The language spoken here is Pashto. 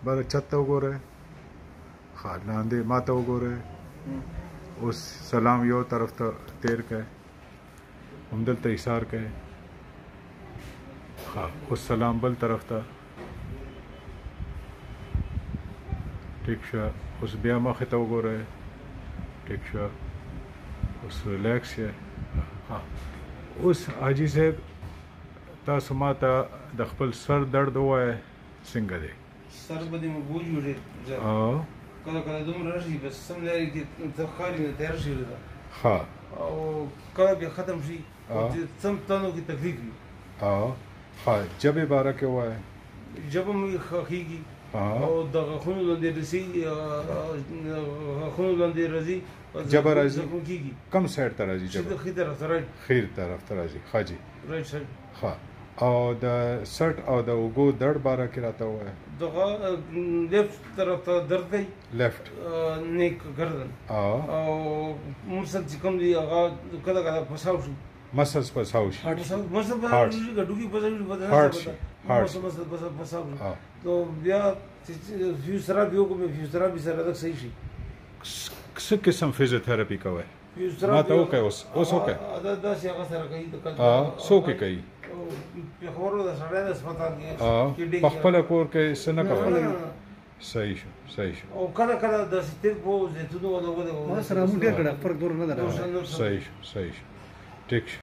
بر چت ته وګورئ ښه لاندې ما ته وګورئ اوس سلام یو طرف ته تیر کړئ همدلته ایثار کړئ ښه اوس سلام بل طرف ته ٹھیک شو اوس بیا مخې ته وګورئ ٹھیک شو اوس ریلیکس یې ها اوس حاجي صاحب تاسو ما ته د خپل سر درد ووایه څنګه دی سر به دې مو بوج وړي کله کله دومره راشي بس سم لري کې ته ښکاري نه تیار شي ښه او کله بیا ختم شي سم تنو کې تکلیف وي ښه ژبې باره کې ووایه ژبه مې ښخېږي او د غاښونو لاندې رسي غاښونو لاندې راځي ژبه راځي زخم کېږي کوم سایډ ته راځي ژبه ښي طرف ته رایټ خیر طرف ته راځي ښه جي رایټ سایډ ښه او د سټ او د اوږو درد باره کې راته ووایه دغه لیفټ طرف ته درد دی لیفټ نیک ګردن او مرسل چې کوم دی هغه کله کله پساو شي مسلس پساو شي مسل پساو شي ګډوګي پساو شي مسل پساو شي تو بیا فیزیوتراپي وکړو فیزیوتراپي سره دا صحیح شي څه قسم فیزیوتراپي کوي ما ته وکړئ اوس وکړئ دا چې هغه سره کوي څوک یې کوي خبرو د سړی د هسپتال کې په خپله کور کې څه نه کوي صحیح شو صحیح شو او کله کله د ستر په زیتونو ولا ما سره مونږ ډېر کړه فرق دور نه درا صحیح شو ټیک شو